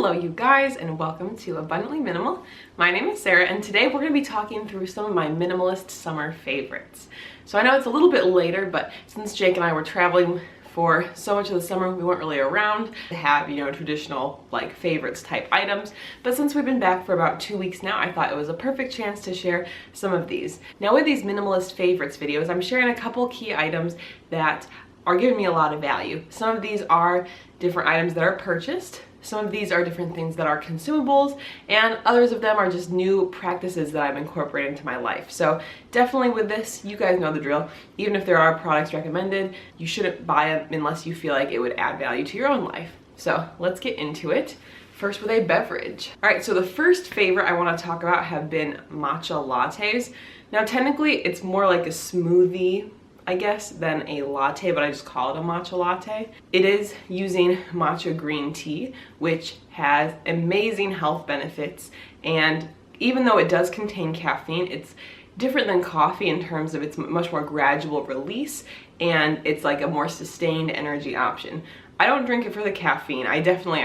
Hello you guys, and welcome to Abundantly Minimal. My name is Sarah, and today we're going to be talking through some of my minimalist summer favorites. So I know it's a little bit later, but since Jake and I were traveling for so much of the summer, we weren't really around to have, traditional like favorites type items. But since we've been back for about 2 weeks now, I thought it was a perfect chance to share some of these. Now with these minimalist favorites videos, I'm sharing a couple key items that are giving me a lot of value. Some of these are different items that are purchased. Some of these are different things that are consumables, and others of them are just new practices that I've incorporated into my life. So definitely with this, you guys know the drill. Even if there are products recommended, you shouldn't buy them unless you feel like it would add value to your own life. So let's get into it. First with a beverage. All right, so the first favorite I want to talk about have been matcha lattes. Now technically it's more like a smoothie, I guess, than a latte, but I just call it a matcha latte. It is using matcha green tea, which has amazing health benefits, and even though it does contain caffeine, it's different than coffee in terms of it's much more gradual release, and it's like a more sustained energy option. I don't drink it for the caffeine. I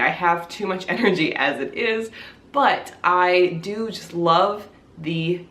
have too much energy as it is, but I do just love the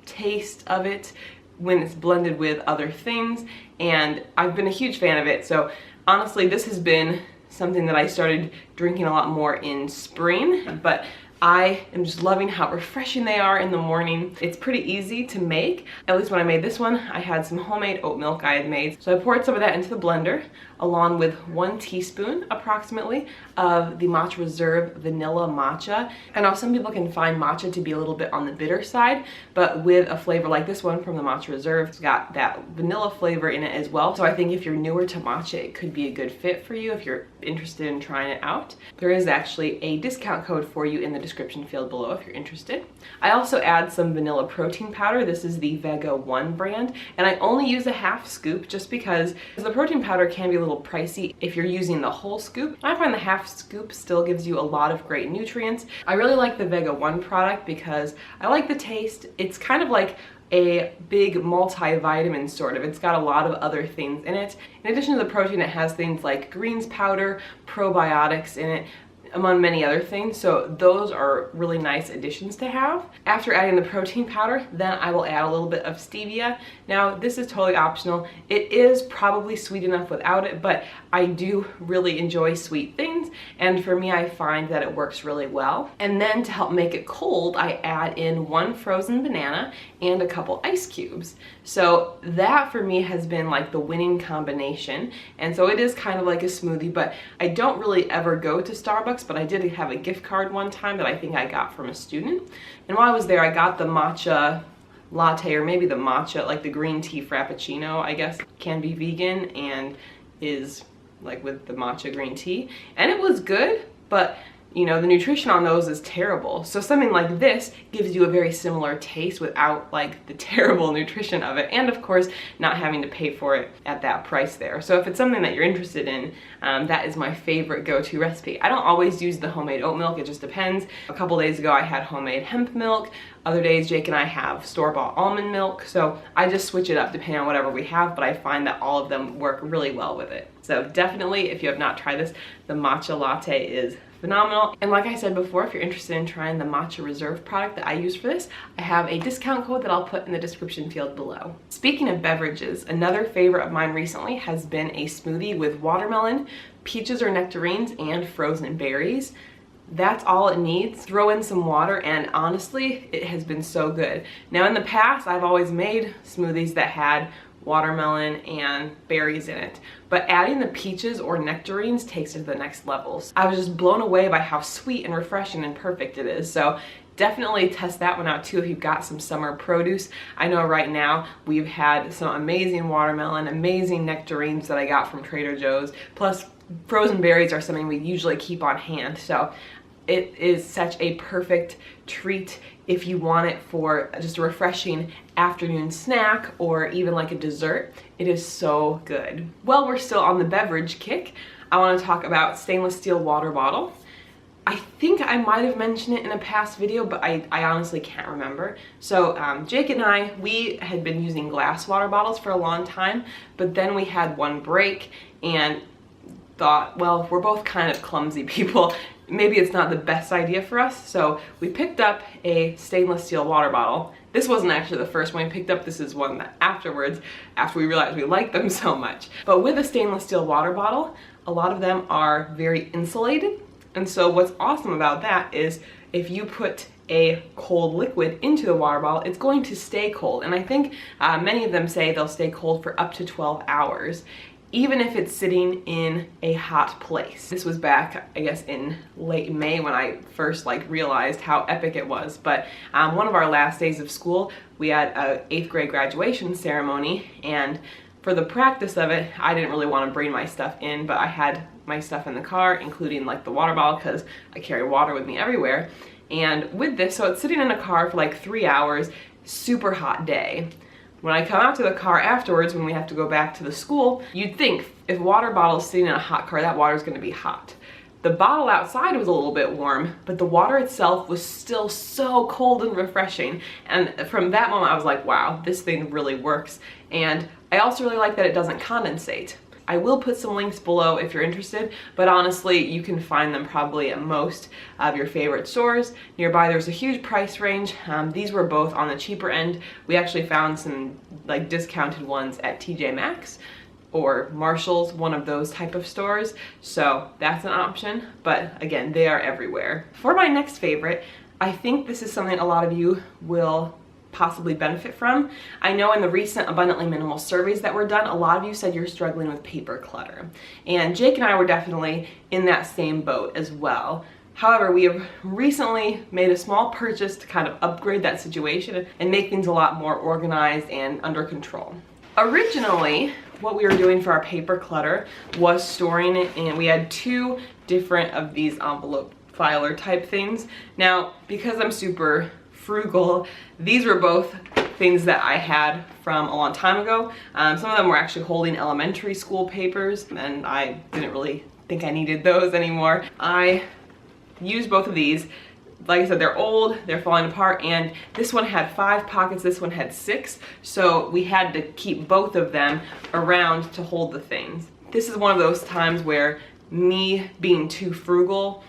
taste of it when it's blended with other things, and I've been a huge fan of it. So honestly, this has been something that I started drinking a lot more in spring, but I am just loving how refreshing they are in the morning. It's pretty easy to make. At least when I made this one, I had some homemade oat milk I had made. So I poured some of that into the blender, along with 1 teaspoon approximately of the Matcha Reserve vanilla matcha. I know some people can find matcha to be a little bit on the bitter side, but with a flavor like this one from the Matcha Reserve, it's got that vanilla flavor in it as well. So I think if you're newer to matcha, it could be a good fit for you if you're interested in trying it out. There is actually a discount code for you in the description field below if you're interested. I also add some vanilla protein powder. This is the Vega 1 brand, and I only use a half scoop just because the protein powder can be a little pricey if you're using the whole scoop. I find the half scoop still gives you a lot of great nutrients. I really like the Vega 1 product because I like the taste. It's kind of like a big multivitamin sort of. It's got a lot of other things in it. In addition to the protein, it has things like greens powder, probiotics in it, among many other things, so those are really nice additions to have. After adding the protein powder, then I will add a little bit of stevia. Now this is totally optional. It is probably sweet enough without it, but I do really enjoy sweet things, and for me I find that it works really well. And then to help make it cold, I add in 1 frozen banana and a couple ice cubes. So that for me has been like the winning combination, and so it is kind of like a smoothie, but I don't really ever go to Starbucks, but I did have a gift card one time that I think I got from a student. And while I was there, I got the matcha latte, or maybe the matcha, like the green tea frappuccino, I guess, can be vegan and is like with the matcha green tea. And it was good, but the nutrition on those is terrible. So something like this gives you a very similar taste without like the terrible nutrition of it, and of course not having to pay for it at that price there. So if it's something that you're interested in, that is my favorite go-to recipe. I don't always use the homemade oat milk, it just depends. A couple days ago I had homemade hemp milk. Other days Jake and I have store-bought almond milk. So I just switch it up depending on whatever we have, but I find that all of them work really well with it. So definitely, if you have not tried this, the matcha latte is phenomenal. And like I said before, if you're interested in trying the Matcha Reserve product that I use for this, I have a discount code that I'll put in the description field below. Speaking of beverages, another favorite of mine recently has been a smoothie with watermelon, peaches or nectarines, and frozen berries. That's all it needs. Throw in some water, and honestly, it has been so good. Now in the past, I've always made smoothies that had watermelon and berries in it, but adding the peaches or nectarines takes it to the next levels. I was just blown away by how sweet and refreshing and perfect it is. So definitely test that one out too if you've got some summer produce. I know right now we've had some amazing watermelon, amazing nectarines that I got from Trader Joe's, plus frozen berries are something we usually keep on hand. So it is such a perfect treat if you want it for just a refreshing afternoon snack or even like a dessert. It is so good. Well, we're still on the beverage kick. I want to talk about stainless steel water bottle. I think I might have mentioned it in a past video, but I honestly can't remember. So Jake and I, we had been using glass water bottles for a long time, but then we had one break and thought, well, we're both kind of clumsy people. maybe it's not the best idea for us. So we picked up a stainless steel water bottle. This wasn't actually the first one we picked up. This is one that afterwards, after we realized we liked them so much. But with a stainless steel water bottle, a lot of them are very insulated. And so what's awesome about that is if you put a cold liquid into the water bottle, it's going to stay cold. And I think many of them say they'll stay cold for up to 12 hours. Even if it's sitting in a hot place. This was back, I guess, in late May when I first realized how epic it was. But one of our last days of school, we had an 8th grade graduation ceremony, and for the practice of it, I didn't really want to bring my stuff in, but I had my stuff in the car, including the water bottle, because I carry water with me everywhere. And with this, so it's sitting in a car for 3 hours, super hot day. When I come out to the car afterwards, when we have to go back to the school, you'd think if a water bottle is sitting in a hot car, that water is going to be hot. The bottle outside was a little bit warm, but the water itself was still so cold and refreshing. And from that moment, I was like, wow, this thing really works. And I also really like that it doesn't condensate. I will put some links below if you're interested, but honestly, you can find them probably at most of your favorite stores. Nearby, there's a huge price range. These were both on the cheaper end. We actually found some discounted ones at TJ Maxx or Marshall's, one of those type of stores. So that's an option, but again, they are everywhere. For my next favorite, I think this is something a lot of you will possibly benefit from. I know in the recent Abundantly Minimal surveys that were done, a lot of you said you're struggling with paper clutter. And Jake and I were definitely in that same boat as well. However, we have recently made a small purchase to kind of upgrade that situation and make things a lot more organized and under control. Originally, what we were doing for our paper clutter was storing it, and we had 2 different of these envelope filer type things. Now, because I'm super frugal, these were both things that I had from a long time ago. Some of them were actually holding elementary school papers, and I didn't really think I needed those anymore. I used both of these. Like I said, they're old, they're falling apart, and this one had 5 pockets, this one had 6, so we had to keep both of them around to hold the things. This is one of those times where me being too frugal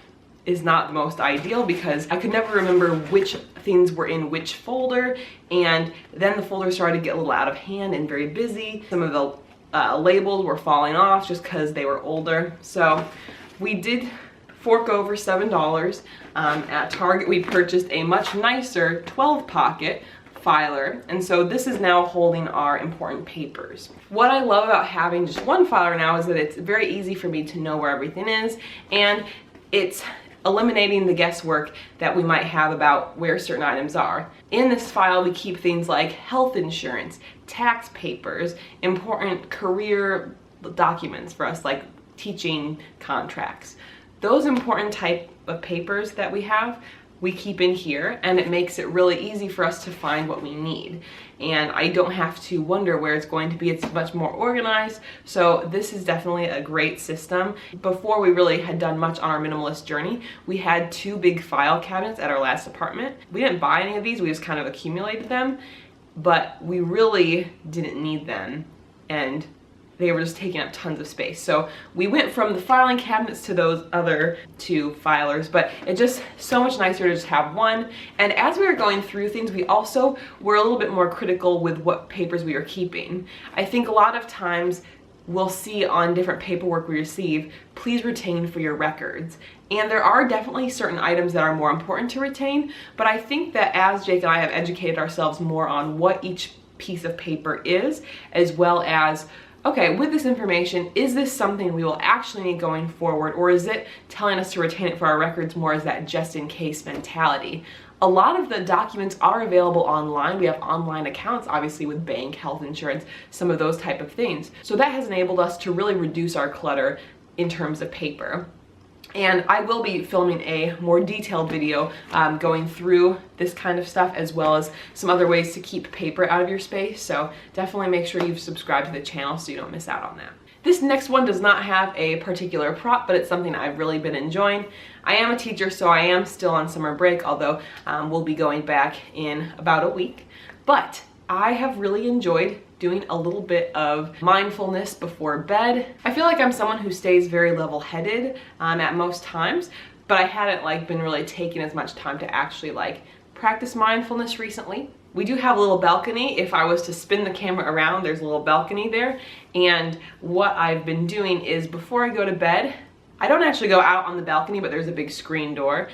is not the most ideal, because I could never remember which things were in which folder, and then the folder started to get a little out of hand and very busy. Some of the labels were falling off just because they were older. So we did fork over $7. At Target we purchased a much nicer 12 pocket filer, and so this is now holding our important papers. What I love about having just one filer now is that it's very easy for me to know where everything is, and it's eliminating the guesswork that we might have about where certain items are. In this file, we keep things like health insurance, tax papers, important career documents for us, like teaching contracts. Those important type of papers that we have, we keep in here, and it makes it really easy for us to find what we need. And I don't have to wonder where it's going to be. It's much more organized. So this is definitely a great system. Before we really had done much on our minimalist journey, we had 2 big file cabinets at our last apartment. We didn't buy any of these, we just kind of accumulated them, but we really didn't need them, and they were just taking up tons of space. So we went from the filing cabinets to those other 2 filers, but it's just so much nicer to just have one. And as we were going through things, we also were a little bit more critical with what papers we were keeping. I think a lot of times we'll see on different paperwork we receive, please retain for your records. And there are definitely certain items that are more important to retain, but I think that as Jake and I have educated ourselves more on what each piece of paper is, as well as, okay, with this information, is this something we will actually need going forward, or is it telling us to retain it for our records more as that just in case mentality? A lot of the documents are available online. We have online accounts, obviously, with bank, health insurance, some of those type of things. So that has enabled us to really reduce our clutter in terms of paper. And I will be filming a more detailed video going through this kind of stuff, as well as some other ways to keep paper out of your space. So definitely make sure you've subscribed to the channel so you don't miss out on that. This next one does not have a particular prop, but it's something I've really been enjoying. I am a teacher, so I am still on summer break, although we'll be going back in about a week. But I have really enjoyed doing a little bit of mindfulness before bed. I feel like I'm someone who stays very level-headed at most times, but I hadn't like been really taking as much time to actually like practice mindfulness recently. We do have a little balcony. If I was to spin the camera around, there's a little balcony there. And what I've been doing is before I go to bed, I don't actually go out on the balcony, but there's a big screen door.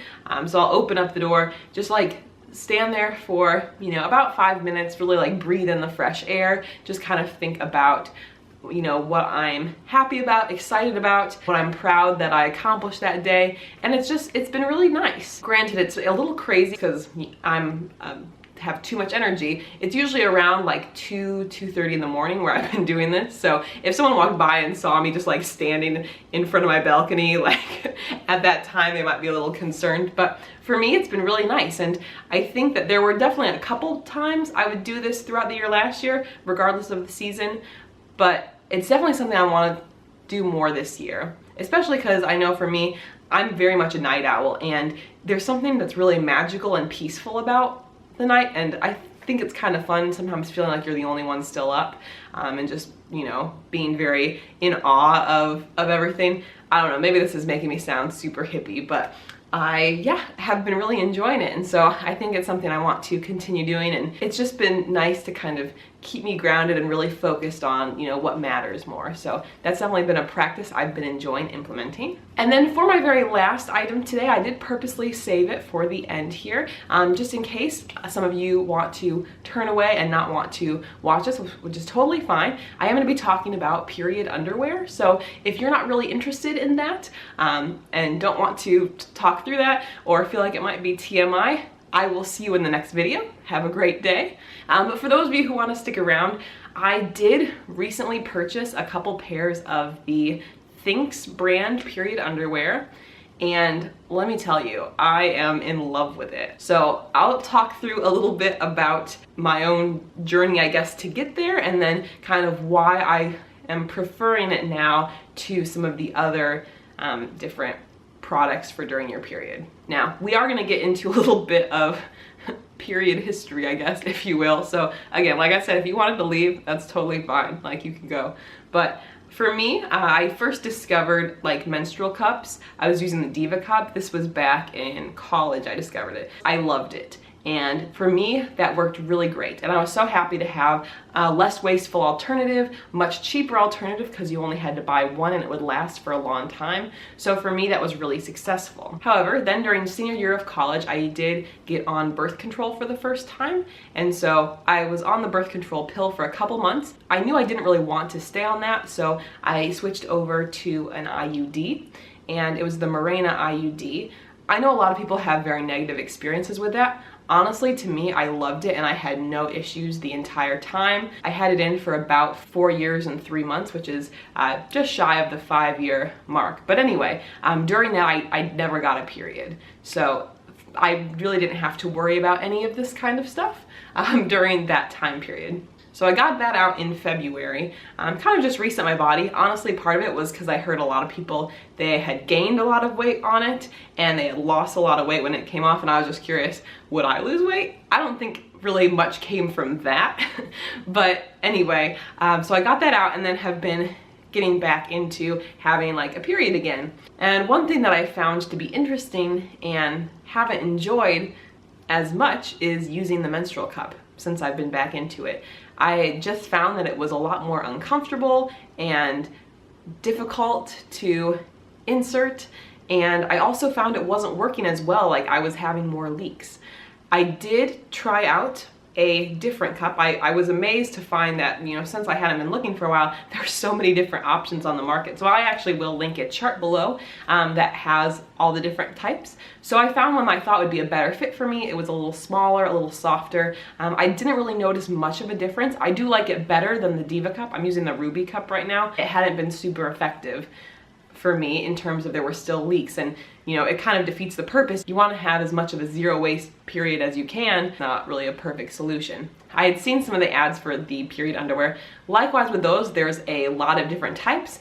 So I'll open up the door, just like stand there for, you know, about 5 minutes, really like breathe in the fresh air, just kind of think about, you know, what I'm happy about, excited about, what I'm proud that I accomplished that day. And it's been really nice. Granted, it's a little crazy because I'm have too much energy. It's usually around like 2:30 in the morning where I've been doing this. So if someone walked by and saw me just like standing in front of my balcony, like at that time, they might be a little concerned. But for me, it's been really nice. And I think that there were definitely a couple times I would do this throughout the year last year, regardless of the season. But it's definitely something I want to do more this year, especially because I know for me, I'm very much a night owl, and there's something that's really magical and peaceful about the night, and I think it's kind of fun sometimes feeling like you're the only one still up, and just, you know, being very in awe of everything. I don't know, maybe this is making me sound super hippie, but I have been really enjoying it, and so I think it's something I want to continue doing, and it's just been nice to kind of keep me grounded and really focused on, you know, what matters more. So that's definitely been a practice I've been enjoying implementing. And then for my very last item today, I did purposely save it for the end here, just in case some of you want to turn away and not want to watch this, which is totally fine. I am going to be talking about period underwear. So if you're not really interested in that, and don't want to talk through that, or feel like it might be TMI, I will see you in the next video. Have a great day. But for those of you who want to stick around, I did recently purchase a couple pairs of the Thinx brand period underwear, and let me tell you, I am in love with it. So I'll talk through a little bit about my own journey, I guess, to get there, and then kind of why I am preferring it now to some of the other different products for during your period. Now, we are gonna get into a little bit of period history, I guess, if you will. So again, like I said, if you wanted to leave, that's totally fine. Like, you can go. But for me, I first discovered like menstrual cups. I was using the Diva cup. This was back in college I discovered it. I loved it. And for me, that worked really great. And I was so happy to have a less wasteful alternative, much cheaper alternative, because you only had to buy one and it would last for a long time. So for me, that was really successful. However, then during senior year of college, I did get on birth control for the first time. And so I was on the birth control pill for a couple months. I knew I didn't really want to stay on that, so I switched over to an IUD, and it was the Mirena IUD. I know a lot of people have very negative experiences with that. Honestly, to me, I loved it and I had no issues the entire time. I had it in for about 4 years and 3 months, which is just shy of the 5-year mark. But anyway, during that, I never got a period. So I really didn't have to worry about any of this kind of stuff during that time period. So I got that out in February, kind of just reset my body. Honestly, part of it was because I heard a lot of people, they had gained a lot of weight on it and they had lost a lot of weight when it came off, and I was just curious, would I lose weight? I don't think really much came from that. But anyway, so I got that out and then have been getting back into having like a period again. And one thing that I found to be interesting and haven't enjoyed as much is using the menstrual cup since I've been back into it. I just found that it was a lot more uncomfortable and difficult to insert, and I also found it wasn't working as well, like I was having more leaks. I did try out a different cup. I was amazed to find that, you know, since I hadn't been looking for a while, there's so many different options on the market. So I actually will link a chart below that has all the different types. So I found one I thought would be a better fit for me. It was a little smaller, a little softer. I didn't really notice much of a difference. I do like it better than the Diva cup. I'm using the Ruby cup right now. It hadn't been super effective for me in terms of there were still leaks, and you know, it kind of defeats the purpose. You want to have as much of a zero waste period as you can. Not really a perfect solution. I had seen some of the ads for the period underwear. Likewise with those, there's a lot of different types.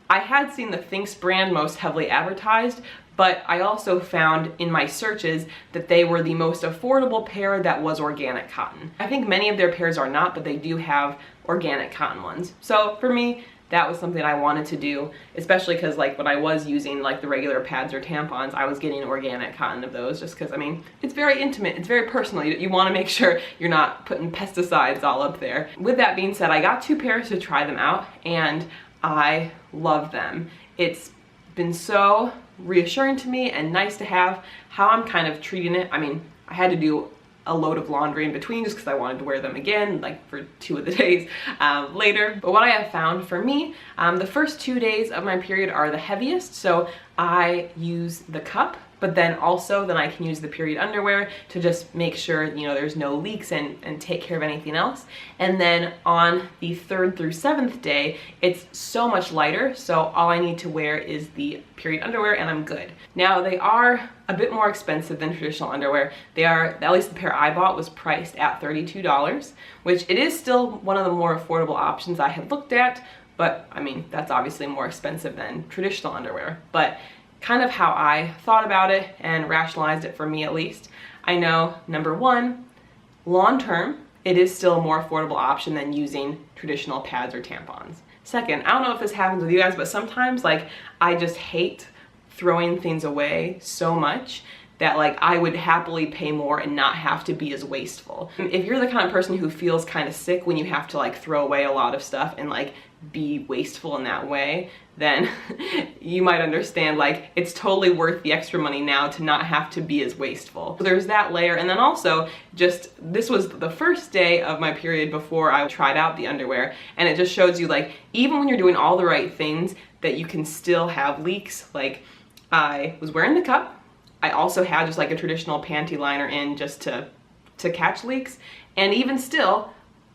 I had seen the Thinx brand most heavily advertised, but I also found in my searches that they were the most affordable pair that was organic cotton. I think many of their pairs are not, but they do have organic cotton ones. So for me, that was something I wanted to do, especially because like when I was using like the regular pads or tampons, I was getting organic cotton of those just because, I mean, it's very intimate, it's very personal. You want to make sure you're not putting pesticides all up there. With that being said, I got 2 pairs to try them out and I love them. It's been so reassuring to me and nice to have how I'm kind of treating it. I mean, I had to do a load of laundry in between just because I wanted to wear them again, like for 2 of the days later. But what I have found for me, the first 2 days of my period are the heaviest, so I use the cup, but then I can use the period underwear to just make sure, you know, there's no leaks and take care of anything else. And then on the 3rd through 7th day, it's so much lighter, so all I need to wear is the period underwear and I'm good. Now, they are a bit more expensive than traditional underwear. They are, at least the pair I bought was priced at $32, which it is still one of the more affordable options I had looked at, but I mean, that's obviously more expensive than traditional underwear. But kind of how I thought about it and rationalized it for me at least, I know, number one, long term, it is still a more affordable option than using traditional pads or tampons. Second, I don't know if this happens with you guys, but sometimes like I just hate throwing things away so much that like I would happily pay more and not have to be as wasteful. If you're the kind of person who feels kind of sick when you have to like throw away a lot of stuff and like be wasteful in that way, then you might understand like it's totally worth the extra money now to not have to be as wasteful. So there's that layer, and then also just this was the first day of my period before I tried out the underwear, and it just shows you like even when you're doing all the right things that you can still have leaks. Like I was wearing the cup, I also had just like a traditional panty liner in just to catch leaks, and even still,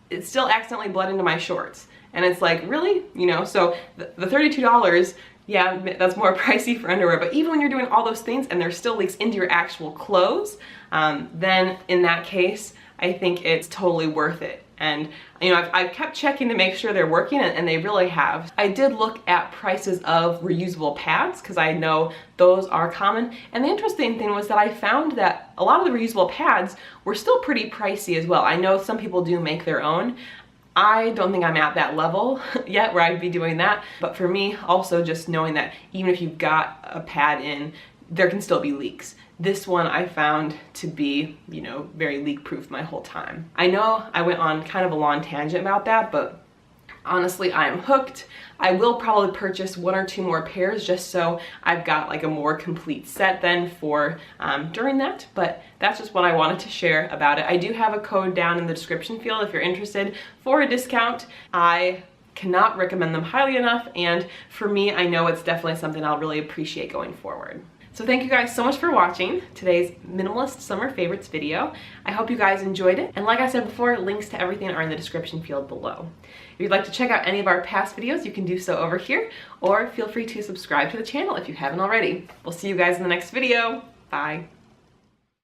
it still accidentally bled into my shorts. And it's like, really? You know, so the $32, yeah, that's more pricey for underwear, but even when you're doing all those things and there's still leaks into your actual clothes, then in that case, I think it's totally worth it. And you know, I've kept checking to make sure they're working, and they really have. I did look at prices of reusable pads because I know those are common. And the interesting thing was that I found that a lot of the reusable pads were still pretty pricey as well. I know some people do make their own. I don't think I'm at that level yet where I'd be doing that. But for me, also just knowing that even if you've got a pad in, there can still be leaks. This one I found to be, you know, very leak proof my whole time. I know I went on kind of a long tangent about that, but honestly, I am hooked. I will probably purchase 1 or 2 more pairs just so I've got like a more complete set then for during that, but that's just what I wanted to share about it. I do have a code down in the description field if you're interested for a discount. I cannot recommend them highly enough, and for me, I know it's definitely something I'll really appreciate going forward. So thank you guys so much for watching today's Minimalist Summer Favorites video. I hope you guys enjoyed it. And like I said before, links to everything are in the description field below. If you'd like to check out any of our past videos, you can do so over here, or feel free to subscribe to the channel if you haven't already. We'll see you guys in the next video. Bye.